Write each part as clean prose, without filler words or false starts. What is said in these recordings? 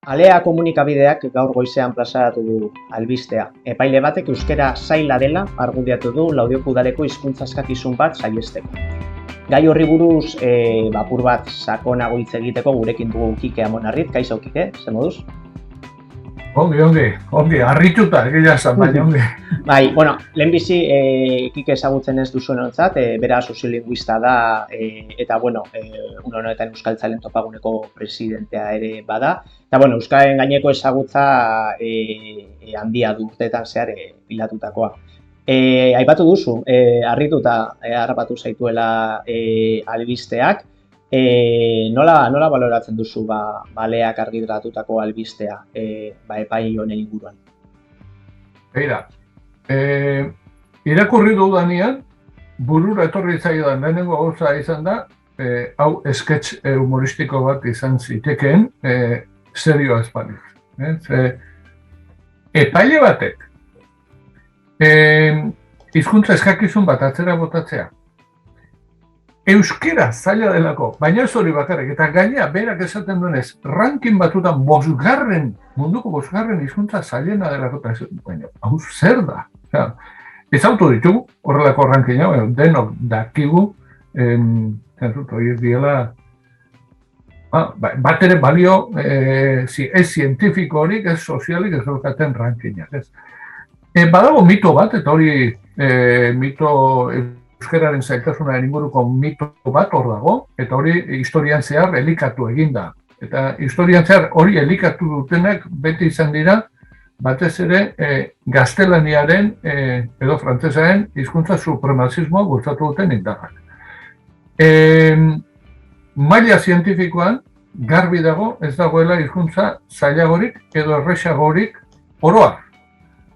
Alea komunikabideak gaur goizean plazaratu du albistea. Epaile batek euskara zaila dela argudiatu du Laudioko udaleko hizkuntza eskakizun bat saihesteko. Gai horri buruz apur bat sakonago hitz egiteko gurekin dugu Kike Amonarrit. Kaixo Kike, zer moduz? Ongi, harrituta, egia esan, baina ongi. Bai, bueno, lehenbizi Kike ezagutzen ez duzuenontzat, bera soziolinguista da, eta bueno, une honetan Euskaltzalen topaguneko presidentea ere bada. Eta bueno, Euskaren gaineko ezagutza handia du urteetan zehar pilatutakoa. Aipatu duzu, harrituta harrapatu zaituela albisteak. Nola baloratzen duzu Aleak argitaratutako albistea epai honen inguruan? Beira, irakurri dudanean, burura etorri zaidan lehenengo gauza izan da, hau sketch humoristiko bat izan zitekeen, serioa ez balitz. Epaile batek, hizkuntza eskakizun bat atzera botatzea, euskera zaila delako, baina ez hori bakarrik, eta gainea berak esaten duenez, ranking batutan munduko bosgarren hizkuntza zailena delako, baina hau zer da? Ezautu ditugu, horrelako rankinga, denok dakigu, horiek diela, bat ere balio, ez zientifiko horik, ez sozialik ez daukaten rankinga. Badago mito bat, eta hori mito euskararen zailtasunaren inguruko mito bat hor dago, eta hori historian zehar elikatu eginda. Eta historian zehar hori elikatu dutenak beti izan dira, batez ere gaztelaniaren edo frantsesaren hizkuntza supremazismoa bultzatu duten indarrak. Maila zientifikoan garbi dago ez dagoela hizkuntza zailagorik edo erresagorik oroa.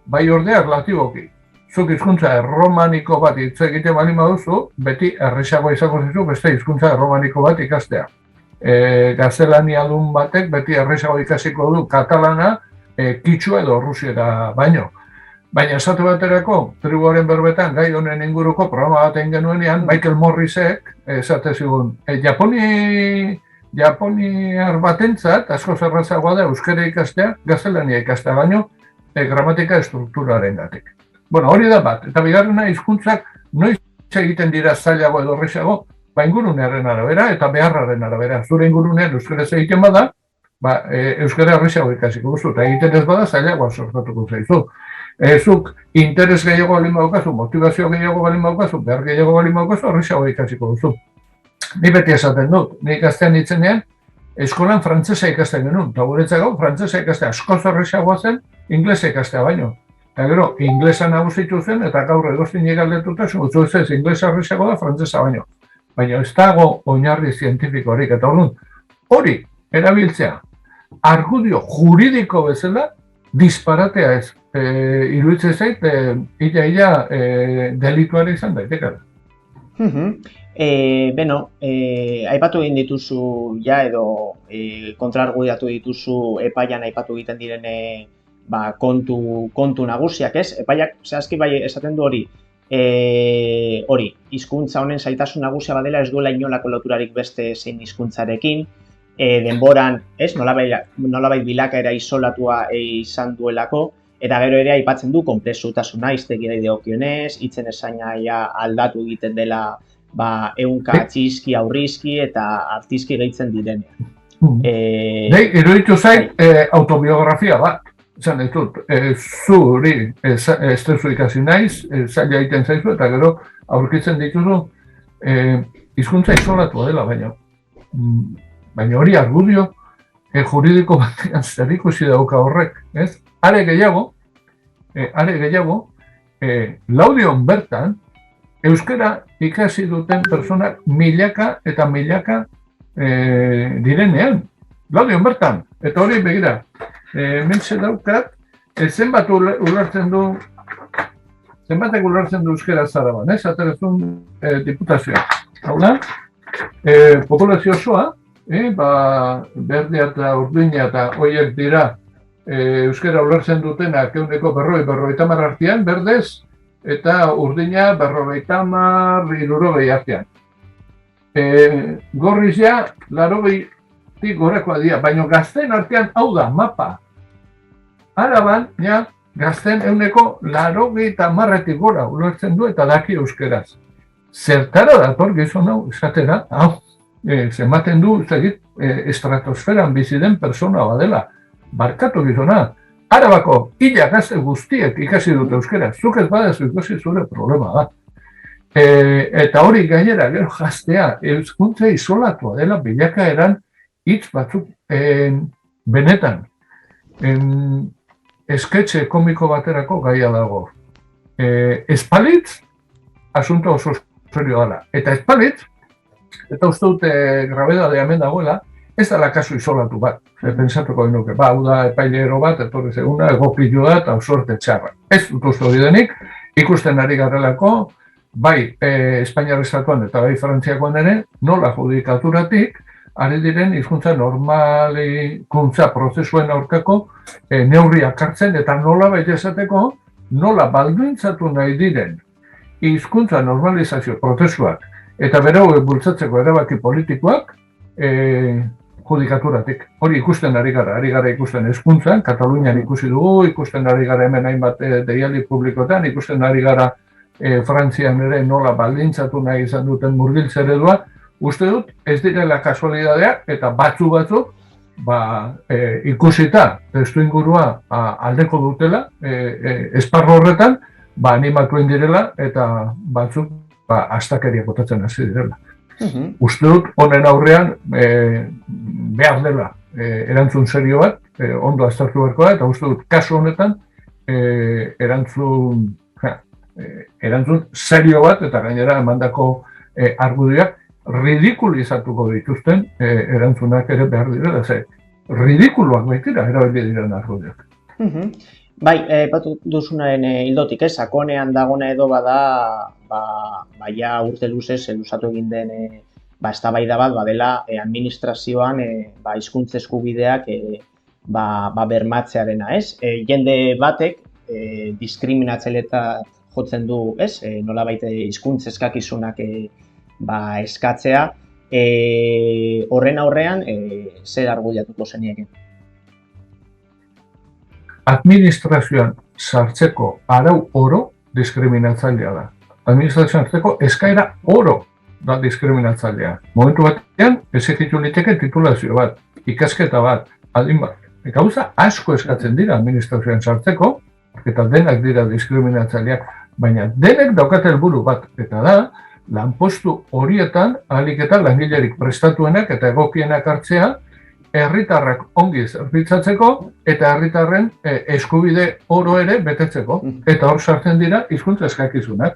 Bai ordea relatiboki. Zuk hizkuntza erromaniko bat hitz egiten baldin baduzu, beti erresagoa izango zizu beste hizkuntza erromaniko bat ikastea. Gaztelaniadun batek beti erresagoa ikasiko du katalana, kitsua edo rusiera baino. Baina esate baterako, tribuaren berbetan gai honen inguruko programa bat egin genuenean, Michael Morrisek esate zigun, Japoniar batentzat asko errazagoa da euskara ikastea, gaztelania ikastea baino, gramatika estrukturaren gatik. Bueno, hori da bat, eta bigarrena hizkuntzak noiz egiten dira zailago edo errazago, ingurunearen arabera eta beharraren arabera. Zure ingurunean euskaraz egiten bada, euskara errazago ikasiko duzu, eta egiten ez bada zailagoa sortatuko zaizu. Zuk interes gehiago balin badaukazu, motivazio gehiago balin badaukazu, behar gehiago balin badaukazu, errazago ikasiko duzu. Ni beti esaten dut, ni ikastean nintzenean, eskolan frantsesa ikasten genuen, eta guretzako frantsesa ikastea askoz errazagoa zen, inglesa ikastea baino. Eta gero, inglesa nagusitu zen, eta gaur egoztin galdetuta, zutzu ez inglesa errazago da, frantsesa baino. Baina ez dago oinarri zientifikorik, eta hori erabiltzea, argudio juridiko bezala, disparatea ez, iruditzen zait, illa delituare izan daiteke. Aipatu egin dituzu edo kontrargudiatu dituzu epaian aipatu egiten diren kontu nagusiak, ez? Epaiak zehazki bai esaten du hori, hizkuntza honen zailtasun nagusia badela ez duela inolako loturarik beste zein hizkuntzarekin, denboran, ez? Nolabait bilakaera isolatua izan duelako, eta gero ere aipatzen du konplexutasuna hiztegiari dagokionez, hitzen esaina aldatu egiten dela ehunka txiski, aurrizki eta artizki gehitzen direnean. Iruditu zait autobiografia bat. Zan ez dut, zuri ez duzu ikasi naiz, zaila egiten zaizu, eta gero aurkitzen dituzu hizkuntza isolatua dela, baina hori argudio juridiko batean zer ikusi dauka horrek, ez? Are gehiago, Laudion bertan, euskara ikasi duten personak milaka eta milaka direnean, Laudion bertan, eta hori begira, mentxe daukat, zenbat ulertzen du euskara Zaraban, ez? Aterazun diputazioa. Hau da, populazio osoa, berdea eta urdina eta horiek dira euskara ulertzen dutenak 150 artean, berdez, eta urdina 50 60 artean. Gorriz ja, gorakoa dira, baina gazten artean hau da, mapa. Araban, ja, gazten 80% gora ulertzen du eta daki euskeraz. Zertara dator gizon hau, esatera, hau, zenbaten du, estratosferan bizi den persona badela. Barkatu gizona. Arabako hila gazte guztiek ikasi dute euskera. Zuk ez badazu ikusi zure problema da. Eta hori gainera, gero jaztea, euskuntza isolatua dela bilakaeran hitz batzuk benetan. Esketxe komiko baterako gaia dago. Espalitz, asunto oso serio dela. Eta espalitz, eta uste dute grabedadea hemen dagoela, ez dela kasu isolatu bat. Pentsatuko genuke, hau da epailero bat, etorri zeguna, egokillo da eta sorte txarra. Ez dut uste hori denik, ikusten ari garrelako, bai Espainiar Estatuan eta bai Frantziakoan ere, nola judikaturatik, ari diren hizkuntza normalikuntza prozesuen aurkako neurriak hartzen eta nola baita esateko, nola baldintzatu nahi diren hizkuntza normalizazio prozesuak eta berau bultzatzeko erabaki politikoak judikaturatik. Hori ikusten ari gara ikusten hezkuntzan, Katalunian ikusi dugu, ikusten ari gara hemen hainbat deialdi publikotan, ikusten ari gara Frantzian ere nola baldintzatu nahi izan duten murgiltze eredua. Uste dut, ez direla kasualidadea eta batzuk ikusita testu ingurua aldeko dutela esparru horretan, animatuen direla eta batzuk astakeria botatzen hasi direla. Uste dut, honen aurrean behar dela erantzun serio bat, ondo aztertu beharko da, eta uste dut, kasu honetan erantzun serio bat eta gainera emandako argudioak ridikulizatuko dituzten erantzunak ere behar direla, ridikuluak baitira erabili diren argudioak. Bai, batu duzunaren hildotik, sakonean dagona edo bada, ja urte luzez luzatu egin den eztabaida bat badela administrazioan hizkuntza eskubideak bermatzearena, ez? Jende batek diskriminatzailetzat jotzen du, ez? Nolabait hizkuntza eskakizunak eskatzea, horren aurrean zer argudiatuko zenieke? Administrazioan sartzeko arau oro diskriminatzailea da. Administrazioan sartzeko eskaera oro da diskriminatzailea. Momentu batean, ezekitu liteke titulazio bat, ikasketa bat, adin bat. Gauza asko eskatzen dira administrazioan sartzeko, eta denak dira diskriminatzaileak, baina denek daukate helburu bat, eta da, lanpostu horietan ahalik eta langilerik prestatuenak eta egokienak hartzea, herritarrak ongi zerbitzatzeko eta herritarren eskubide oro ere betetzeko. Eta hor sartzen dira hizkuntza eskakizunak.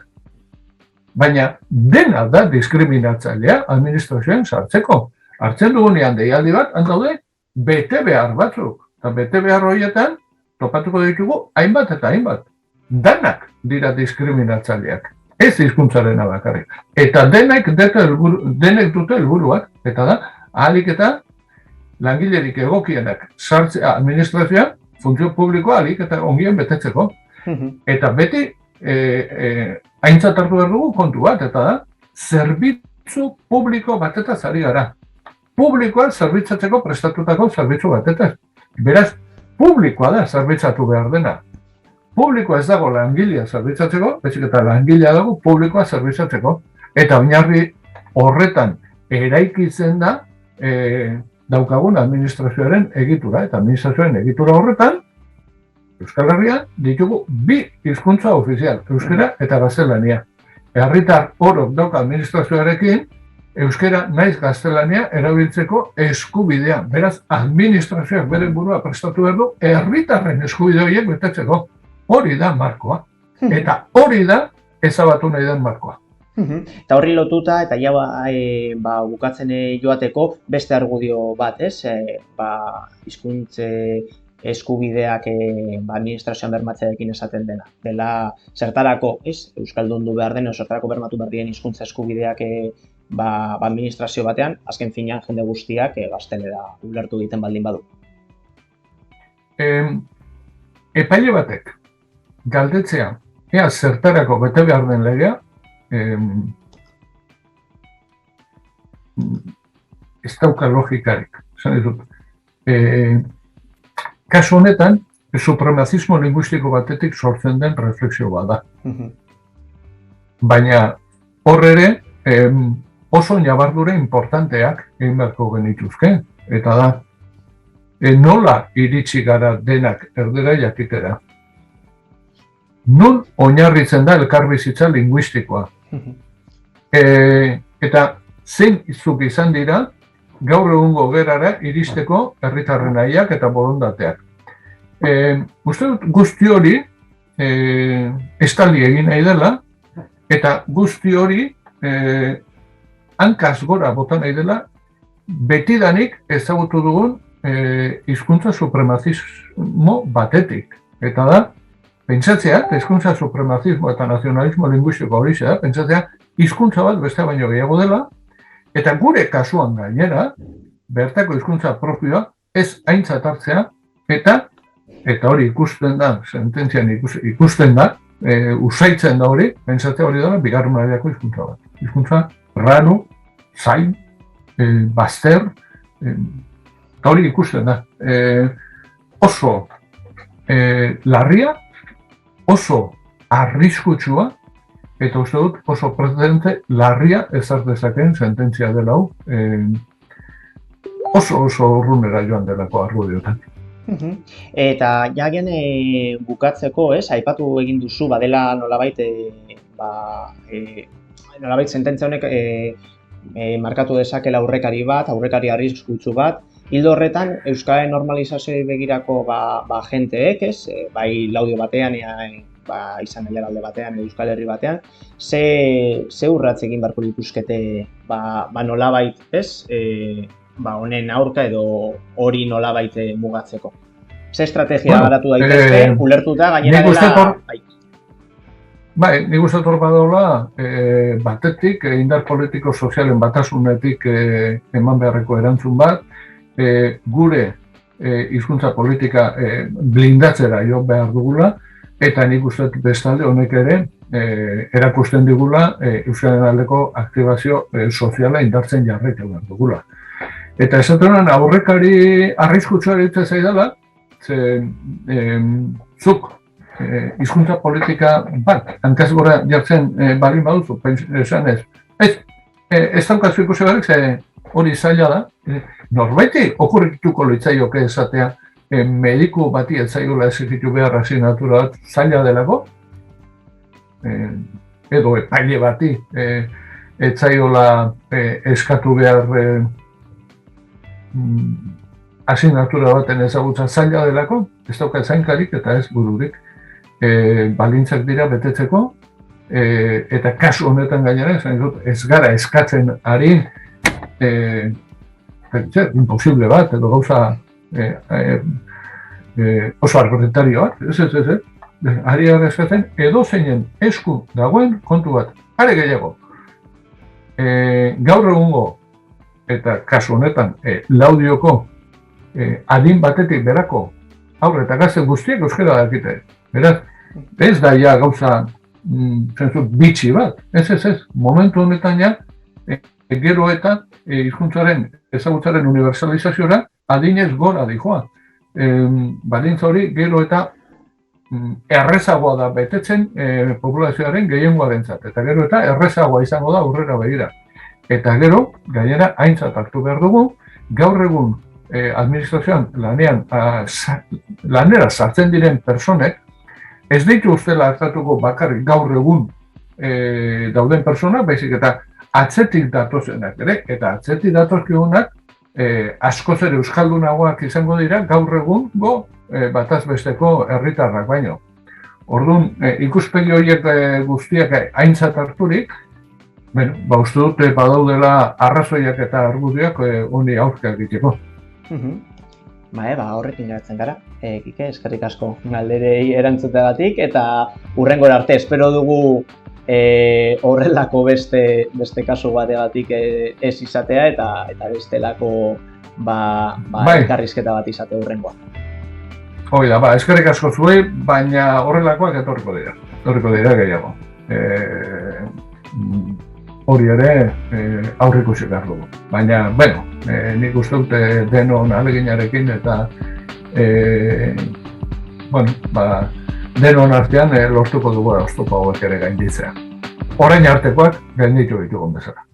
Baina dena da diskriminatzailea administrazioan sartzeko. Hartzen dugunean deialdi bat, handaude, bete behar batzuk. Eta bete behar horietan, topatuko ditugu hainbat eta hainbat. Danak dira diskriminatzaileak. Ez hizkuntzarena bakarrik. Eta denek dute helburuak, eta da, ahalik eta langilerik egokienak sartzea administrazioan, funtzio publikoa ahalik eta ongien betetzeko. Eta beti aintzat hartu behar dugu kontu bat, eta da, zerbitzu publiko batetaz ari gara. Publikoa zerbitzatzeko prestatutako zerbitzu batetaz. Beraz, publikoa da zerbitzatu behar dena. Publikoa ez dago langilea zerbitzatzeko, bezik eta langilea dago publikoa zerbitzatzeko. Eta oinarri horretan eraikitzen da daukagun administrazioaren egitura. Eta administrazioaren egitura horretan, Euskal Herrian ditugu bi hizkuntza ofizial, euskera eta gaztelania. Herritar orok dauka administrazioarekin, euskera naiz gaztelania erabiltzeko eskubidea. Beraz, administrazioak bere burua prestatu behar du, herritarren eskubide horiek betetzeko. Hori da markoa. Eta hori da ezabatu nahi den markoa. Eta horri lotuta, eta ja bukatzen joateko beste argudio bat, ez? Hizkuntza eskubideak administrazioan bermatzearekin esaten dena. Dela zertarako, ez? Euskaldundu behar den, zertarako bermatu behar diren hizkuntza eskubideak administrazio batean, azken finean jende guztiak gaztelera ulertu egiten baldin badu. Epaile batek galdetzea, ea zertarako bete behar den legea, ez dauka logikarik. esan dizut. Kasu honetan, supremazismo linguistiko batetik sortzen den refleksio bat da. Baina hor ere oso nabardura importanteak egin beharko genituzke, eta da, nola iritsi gara denak erdera jakitera. Nun oinarritzen da elkarbizitza linguistikoa. Eta zein izuk izan dira gaur egungo gerara iristeko herritarren nahiak eta borondateak. Uste dut guzti hori estali egin nahi dela, eta guzti hori hankaz gora bota nahi dela, betidanik ezagutu dugun hizkuntza supremazismo batetik. Eta da, pentsatzea, hizkuntza supremazismo eta nazionalismo linguistiko hori da, pentsatzea, hizkuntza bat beste baino gehiago dela, eta gure kasuan gainera, bertako hizkuntza propioa ez aintzat hartzea, eta hori ikusten da, sententzian ikusten da, usaitzen da hori, pentsatzea hori dela, bigarren mailako hizkuntza bat. Hizkuntza raro, zain, bazter, eta hori ikusten da. Oso larria, oso arriskutsua, eta uste dut oso precedente larria ezar dezaken sententzia dela hau, oso urrunera joan delako argudiotan. Eta jagen bukatzeko, aipatu egin duzu, badela nolabait sententzia honek markatu dezakela aurrekari bat, aurrekari arriskutsu bat. Hildo horretan, euskararen normalizazioei begirako jenteek, bai Laudio batean, izan alde batean, Euskal Herri batean, ze urratz egin beharko lituzkete nolabait, honen aurka edo hori nolabait mugatzeko. Ze estrategia garatu daitezke, ulertuta gainera dela... Bai, nik uste hor badola, batetik, indar politiko sozialen batasunetik eman beharreko erantzun bat, gure hizkuntza politika blindatzera jo behar dugula, eta nik uste bestalde honek ere erakusten digula euskararen aldeko aktibazio soziala indartzen jarraitu behar dugula. Eta esaten aurrekari arriskutsua eritzen zaidala, zuk hizkuntza politika bat, hankaz gora jartzen balin baduzu, esan ez. Ez daukazu ikusi barik, hori zaila da. Norbaiti okurrituko litzaioke esatea, mediku bati ez zaiola ezekitu behar asignatura bat zaila delako, edo epaile bati ez zaiola eskatu behar asignatura baten ezagutza zaila delako, ez daukat zainkarik eta ez bururik. Balintzak dira betetzeko, eta kasu honetan gainera, ez gara eskatzen ari imposible bat, edo gauza oso arbitrario bat, ez. Ari gara eskatzen, edo zeinen esku dagoen kontu bat, are gehiago. Gaur egungo, eta kasu honetan, Laudioko adin batetik berako aurre eta gazte guztiek euskara dakite. Beraz, ez da ja gauza bitxi bat, ez, momentu honetan ja, gero eta hizkuntzaren ezagutzaren universalizaziora adinez gora dijoa. Balintza hori gero eta errezagoa da betetzen populazioaren gehiengoarentzat, eta gero eta errezagoa izango da aurrera begira. Eta gero, gainera, aintzat hartu behar dugu, gaur egun administrazioan lanera sartzen diren personek, ez ditu ustela hartatuko bakarrik gaur egun dauden persona, baizik eta atzetik datozenak ere, eta atzetik datozkigunak askoz ere euskaldunagoak izango dira gaur egungo bataz besteko herritarrak baino. Orduan, ikuspegi horiek guztiak aintzat harturik, uste dut badaudela arrazoiak eta argudioak honi aurka egiteko. Horrekin geratzen gara, Kike, eskerrik asko galderei erantzuteagatik, eta hurrengora arte espero dugu horrelako beste kasu bategatik ez izatea, eta bestelako elkarrizketa bat izate hurrengoa. Hoi da, eskerrik asko zuei, baina horrelakoak etorriko dira gehiago. hori ere aurreikusi behar dugu. Baina, bueno, nik uste dut denon aleginarekin eta denon artean lortuko dugu oztopo hauek ere gainditzea. Orain artekoak gainditu ditugun bezala.